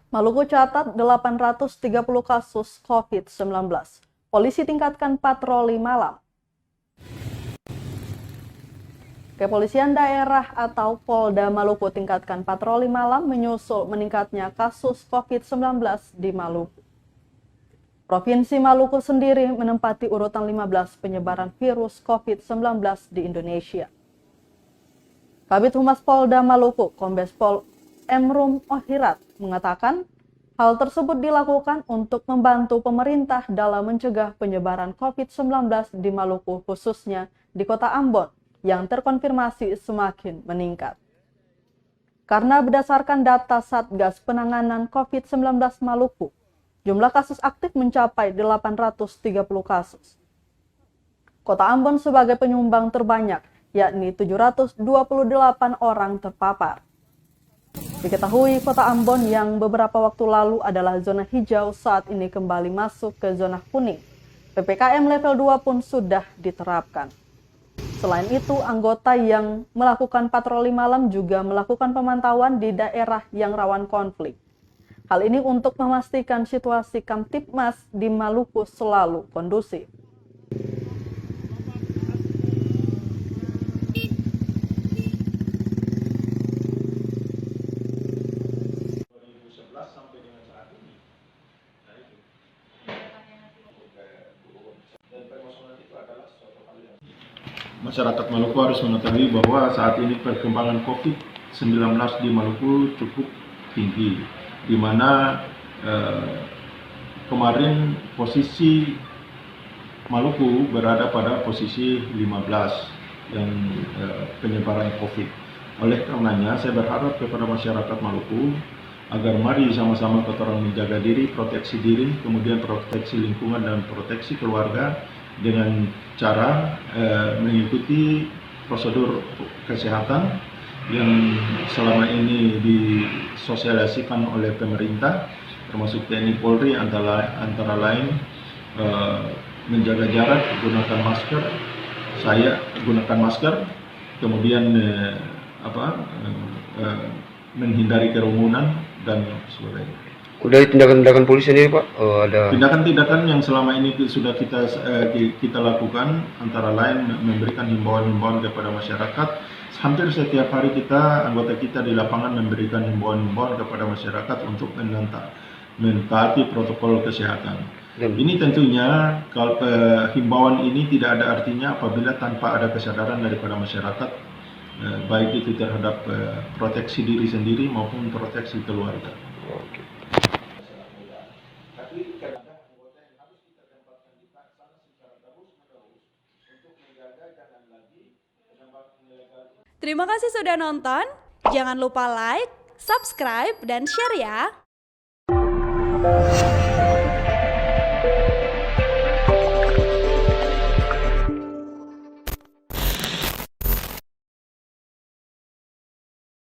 Maluku catat 830 kasus COVID-19. Polisi tingkatkan patroli malam. Kepolisian daerah atau Polda Maluku tingkatkan patroli malam menyusul meningkatnya kasus COVID-19 di Maluku. Provinsi Maluku sendiri menempati urutan 15 penyebaran virus COVID-19 di Indonesia. Kabid Humas Polda Maluku, Kombes Pol Emrum Ohirat, mengatakan hal tersebut dilakukan untuk membantu pemerintah dalam mencegah penyebaran COVID-19 di Maluku, khususnya di Kota Ambon, yang terkonfirmasi semakin meningkat. Karena berdasarkan data Satgas Penanganan COVID-19 Maluku, jumlah kasus aktif mencapai 830 kasus. Kota Ambon sebagai penyumbang terbanyak, yakni 728 orang terpapar. Diketahui Kota Ambon yang beberapa waktu lalu adalah zona hijau saat ini kembali masuk ke zona kuning. PPKM level 2 pun sudah diterapkan. Selain itu, anggota yang melakukan patroli malam juga melakukan pemantauan di daerah yang rawan konflik. Hal ini untuk memastikan situasi Kamtibmas di Maluku selalu kondusif. Masyarakat Maluku harus mengetahui bahwa saat ini perkembangan COVID-19 di Maluku cukup tinggi, di mana kemarin posisi Maluku berada pada posisi 15 yang penyebaran COVID. Oleh karenanya, saya berharap kepada masyarakat Maluku agar mari sama-sama kita orang menjaga diri, proteksi diri, kemudian proteksi lingkungan dan proteksi keluarga dengan cara mengikuti prosedur kesehatan yang selama ini disosialisasikan oleh pemerintah, termasuk TNI Polri, antara lain menjaga jarak, gunakan masker, gunakan masker, kemudian menghindari kerumunan dan sebagainya. Dari tindakan-tindakan polisi sendiri, Pak, ada tindakan-tindakan yang selama ini sudah kita lakukan, antara lain memberikan himbauan-himbauan kepada masyarakat. Hampir setiap hari anggota kita di lapangan memberikan himbauan-himbauan kepada masyarakat untuk mentaati protokol kesehatan. Ini tentunya kalau himbauan ini tidak ada artinya apabila tanpa ada kesadaran daripada masyarakat, baik itu terhadap proteksi diri sendiri maupun proteksi keluarga. Oke. Terima kasih sudah nonton. Jangan lupa like, subscribe, dan share ya.